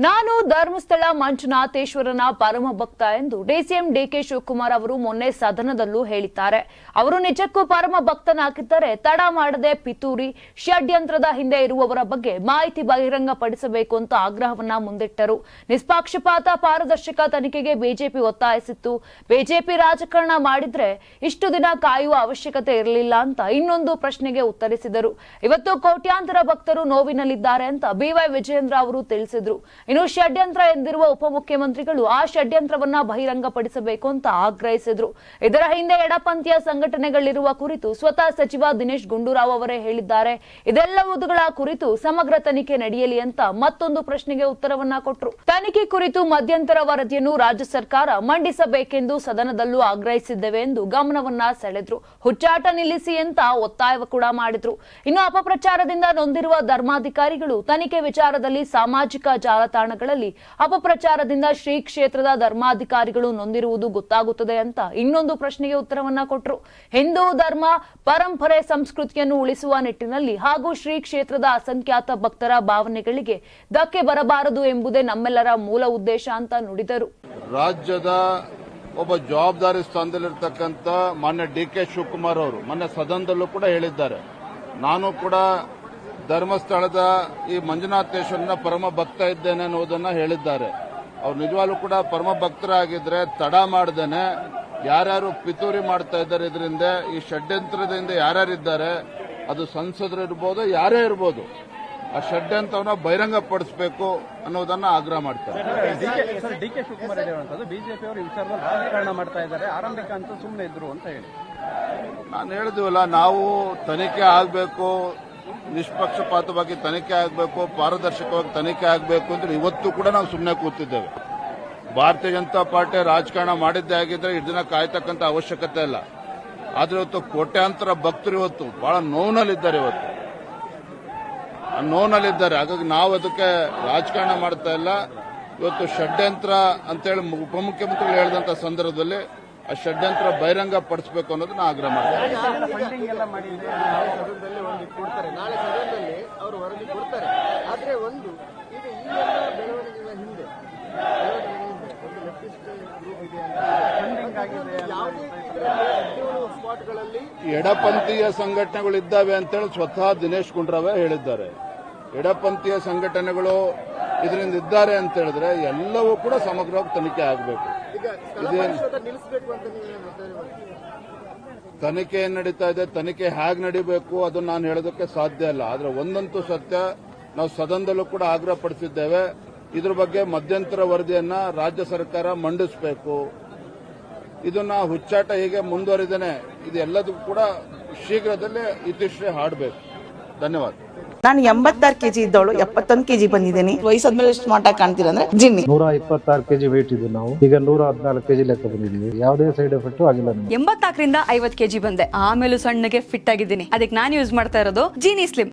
ನಾನು ಧರ್ಮಸ್ಥಳ ಮಂಜುನಾಥೇಶ್ವರನ ಪರಮ ಭಕ್ತ ಎಂದು ಡಿಸಿಎಂ ಡಿಕೆ ಶಿವಕುಮಾರ್ ಅವರು ಮೊನ್ನೆ ಸದನದಲ್ಲೂ ಹೇಳಿದ್ದಾರೆ. ಅವರು ನಿಜಕ್ಕೂ ಪರಮ ಭಕ್ತನಾಗಿದ್ದರೆ ತಡ ಮಾಡದೆ ಪಿತೂರಿ ಷಡ್ಯಂತ್ರದ ಹಿಂದೆ ಇರುವವರ ಬಗ್ಗೆ ಮಾಹಿತಿ ಬಹಿರಂಗಪಡಿಸಬೇಕು ಅಂತ ಆಗ್ರಹವನ್ನ ಮುಂದಿಟ್ಟರು. ನಿಷ್ಪಕ್ಷಪಾತ ಪಾರದರ್ಶಕ ತನಿಖೆಗೆ ಬಿಜೆಪಿ ಒತ್ತಾಯಿಸಿತ್ತು. ಬಿಜೆಪಿ ರಾಜಕಾರಣ ಮಾಡಿದ್ರೆ ಇಷ್ಟು ದಿನ ಕಾಯುವ ಅವಶ್ಯಕತೆ ಇರಲಿಲ್ಲ ಅಂತ ಇನ್ನೊಂದು ಪ್ರಶ್ನೆಗೆ ಉತ್ತರಿಸಿದರು. ಇವತ್ತು ಕೋಟ್ಯಾಂತರ ಭಕ್ತರು ನೋವಿನಲ್ಲಿದ್ದಾರೆ ಅಂತ ಬಿವೈ ವಿಜಯೇಂದ್ರ ಅವರು ತಿಳಿಸಿದರು. ಇನ್ನು ಷಡ್ಯಂತ್ರ ಎಂದಿರುವ ಉಪಮುಖ್ಯಮಂತ್ರಿಗಳು ಆ ಷಡ್ಯಂತ್ರವನ್ನ ಬಹಿರಂಗಪಡಿಸಬೇಕು ಅಂತ ಆಗ್ರಹಿಸಿದ್ರು. ಇದರ ಹಿಂದೆ ಎಡಪಂಥೀಯ ಸಂಘಟನೆಗಳಿರುವ ಕುರಿತು ಸ್ವತಃ ಸಚಿವ ದಿನೇಶ್ ಗುಂಡೂರಾವ್ ಅವರೇ ಹೇಳಿದ್ದಾರೆ. ಇದೆಲ್ಲವುಗಳ ಕುರಿತು ಸಮಗ್ರ ತನಿಖೆ ನಡೆಯಲಿ ಅಂತ ಮತ್ತೊಂದು ಪ್ರಶ್ನೆಗೆ ಉತ್ತರವನ್ನ ಕೊಟ್ಟರು. ತನಿಖೆ ಕುರಿತು ಮಧ್ಯಂತರ ವರದಿಯನ್ನು ರಾಜ್ಯ ಸರ್ಕಾರ ಮಂಡಿಸಬೇಕೆಂದು ಸದನದಲ್ಲೂ ಆಗ್ರಹಿಸಿದ್ದೇವೆ ಎಂದು ಗಮನವನ್ನ ಸೆಳೆದ್ರು. ಹುಚ್ಚಾಟ ನಿಲ್ಲಿಸಿ ಅಂತ ಒತ್ತಾಯ ಕೂಡ ಮಾಡಿದ್ರು. ಇನ್ನು ಅಪಪ್ರಚಾರದಿಂದ ನೊಂದಿರುವ ಧರ್ಮಾಧಿಕಾರಿಗಳು ತನಿಖೆ ವಿಚಾರದಲ್ಲಿ ಸಾಮಾಜಿಕ ಜಾಲತಾಣಗಳಲ್ಲಿ ಅಪಪ್ರಚಾರದಿಂದ ಶ್ರೀ ಕ್ಷೇತ್ರದ ಧರ್ಮಾಧಿಕಾರಿಗಳು ನೊಂದಿರುವುದು ಗೊತ್ತಾಗುತ್ತದೆ ಅಂತ ಇನ್ನೊಂದು ಪ್ರಶ್ನೆಗೆ ಉತ್ತರವನ್ನ ಕೊಟ್ಟರು. ಹಿಂದೂ ಧರ್ಮ ಪರಂಪರೆ ಸಂಸ್ಕೃತಿಯನ್ನು ಉಳಿಸುವ ನಿಟ್ಟಿನಲ್ಲಿ ಹಾಗೂ ಶ್ರೀ ಕ್ಷೇತ್ರದ ಅಸಂಖ್ಯಾತ ಭಕ್ತರ ಭಾವನೆಗಳಿಗೆ ಧಕ್ಕೆ ಬರಬಾರದು ಎಂಬುದೇ ನಮ್ಮೆಲ್ಲರ ಮೂಲ ಉದ್ದೇಶ ಅಂತ ನುಡಿದರು. ರಾಜ್ಯದ ಒಬ್ಬ ಜವಾಬ್ದಾರಿ ಸ್ಥಾನದಲ್ಲಿರ್ತಕ್ಕಂಥ ಮಾನ್ಯ ಡಿಕೆ ಶಿವಕುಮಾರ್ ಅವರು ಮೊನ್ನೆ ಸದನದಲ್ಲೂ ಕೂಡ ಹೇಳಿದ್ದಾರೆ. ನಾನು ಕೂಡ ಧರ್ಮಸ್ಥಳದ ಈ ಮಂಜುನಾಥೇಶ್ವರನ ಪರಮ ಭಕ್ತ ಇದ್ದೇನೆ ಅನ್ನೋದನ್ನ ಹೇಳಿದ್ದಾರೆ. ಅವ್ರು ನಿಜವಾಗ್ಲೂ ಕೂಡ ಪರಮ ಭಕ್ತರಾಗಿದ್ರೆ ತಡ ಮಾಡದೇನೆ ಯಾರ್ಯಾರು ಪಿತೂರಿ ಮಾಡ್ತಾ ಇದ್ದಾರೆ, ಇದರಿಂದ ಈ ಷಡ್ಯಂತ್ರದಿಂದ ಯಾರ್ಯಾರಿದ್ದಾರೆ, ಅದು ಸಂಸದರು ಇರ್ಬೋದು, ಯಾರೇ ಇರ್ಬೋದು, ಆ ಷಡ್ಯಂತ್ರವನ್ನ ಬಹಿರಂಗಪಡಿಸಬೇಕು ಅನ್ನೋದನ್ನ ಆಗ್ರಹ ಮಾಡ್ತಾರೆ. ಡಿಕೆ ಶಿವಕುಮಾರ್ ಹೇಳುವಂತದ್ದು ಬಿಜೆಪಿ ಅವರು ಈ ವಿಚಾರದಲ್ಲಿ ರಾಜಕಾರಣ ಮಾಡ್ತಾ ಇದ್ದಾರೆ, ಆರಂಭಿಕ ಅಂತ ಸುಮ್ಮನೆ ಇದ್ರು ಅಂತ ಹೇಳಿ ನಾನು ಹೇಳಿದ್ವಲ್ಲ, ನಾವು ತನಿಖೆ ಆಗಬೇಕು, ನಿಷ್ಪಕ್ಷಪಾತವಾಗಿ ತನಿಖೆ ಆಗಬೇಕು, ಪಾರದರ್ಶಕವಾಗಿ ತನಿಖೆ ಆಗಬೇಕು ಅಂದ್ರೆ ಇವತ್ತು ಕೂಡ ನಾವು ಸುಮ್ಮನೆ ಕೂತಿದ್ದೇವೆ. ಭಾರತೀಯ ಜನತಾ ಪಾರ್ಟಿ ರಾಜಕಾರಣ ಮಾಡಿದ್ದೇ ಆಗಿದ್ರೆ ಇದನ್ನ ಕಾಯ್ತಕ್ಕಂಥ ಅವಶ್ಯಕತೆ ಇಲ್ಲ. ಆದ್ರೆ ಇವತ್ತು ಕೋಟ್ಯಾಂತರ ಭಕ್ತರು ಇವತ್ತು ಬಹಳ ನೋವಿನಲ್ಲಿದ್ದಾರೆ. ನೋವಿನಲ್ಲಿದ್ದಾರೆ. ಹಾಗಾಗಿ ನಾವು ಅದಕ್ಕೆ ರಾಜಕಾರಣ ಮಾಡ್ತಾ ಇಲ್ಲ. ಇವತ್ತು ಷಡ್ಯಂತ್ರ ಅಂತೇಳಿ ಉಪಮುಖ್ಯಮಂತ್ರಿಗಳು ಹೇಳಿದಂತ ಸಂದರ್ಭದಲ್ಲಿ ಆ ಷಡ್ಯಂತ್ರ ಬಹಿರಂಗ ಪಡಿಸಬೇಕು ಅನ್ನೋದನ್ನ ಆಗ್ರಹ ಮಾಡ್ತಾರೆ. ನಾಳೆ ಸದನದಲ್ಲಿ ಅವರು ವರದಿ ಕೊಡ್ತಾರೆ. ಆದ್ರೆ ಒಂದು ಈಗ ಈ ಎಲ್ಲ ಬೆಳವಣಿಗೆಗಳ ಹಿಂದೆ ಒಂದು ಲೆಫ್ಟಿಸ್ಟ್ ಗ್ರೂಪ್ ಇದೆ ಅಂತ ಸ್ಪಾಟ್ಗಳಲ್ಲಿ ಎಡಪಂಥೀಯ ಸಂಘಟನೆಗಳಿದ್ದಾವೆ ಅಂತೇಳಿ ಸ್ವತಃ ದಿನೇಶ್ ಗುಂಡೂರಾವ್ ಹೇಳಿದ್ದಾರೆ. ಎಡಪಂಥೀಯ ಸಂಘಟನೆಗಳು ಇದರಿಂದ ಇದ್ದಾರೆ ಅಂತ ಹೇಳಿದ್ರೆ ಎಲ್ಲವೂ ಕೂಡ ಸಮಗ್ರವಾಗಿ ತನಿಖೆ ಆಗಬೇಕು. ತನಿಖೆ ಏನ್ ನಡೀತಾ ಇದೆ, ತನಿಖೆ ಹೇಗೆ ನಡೀಬೇಕು ಅದನ್ನ ನಾನು ಹೇಳೋದಕ್ಕೆ ಸಾಧ್ಯ ಇಲ್ಲ. ಆದ್ರೆ ಒಂದಂತೂ ಸತ್ಯ, ನಾವು ಸದನದಲ್ಲೂ ಕೂಡ ಆಗ್ರಹ ಪಡಿಸಿದ್ದೇವೆ. ಇದ್ರ ಬಗ್ಗೆ ಮಧ್ಯಂತರ ವರದಿಯನ್ನ ರಾಜ್ಯ ಸರ್ಕಾರ ಮಂಡಿಸಬೇಕು. ಇದನ್ನ ಹುಚ್ಚಾಟ ಹೀಗೆ ಮುಂದುವರಿದೇನೆ ಇದೆಲ್ಲದಕ್ಕೂ ಕೂಡ ಶೀಘ್ರದಲ್ಲೇ ಇತಿಶ್ರೀ ಹಾಡಬೇಕು. ಧನ್ಯವಾದ. ನಾನು 86 ಕೆಜಿ ಇದ್ದವಳು 71 ಕೆಜಿ ಬಂದಿದ್ದೀನಿ. ವಯಸ್ಸಾದ್ಮೇಲೆ ಎಷ್ಟು ಸ್ಮಾರ್ಟ್ ಆಗಿ ಕಾಣ್ತೀರಾ ಅಂದ್ರೆ ಜಿನ್ನಿ. 126 ಕೆಜಿ ವೇಟ್ ಇದ್ದು ನಾವು ಈಗ 114 ಕೆಜಿ ಲೆಕ್ಕ ಬಂದಿದ್ದೀವಿ. ಯಾವುದೇ ಸೈಡ್ ಎಫೆಕ್ಟ್ ಆಗಿಲ್ಲ. 84ರಿಂದ 50 ಕೆಜಿ ಬಂದೆ. ಆಮೇಲೆ ಸಣ್ಣಗೆ ಫಿಟ್ ಆಗಿದ್ದೀನಿ. ಅದಕ್ಕೆ ನಾನು ಯೂಸ್ ಮಾಡ್ತಾ ಇರೋದು ಜೀನಿ ಸ್ಲಿಮ್.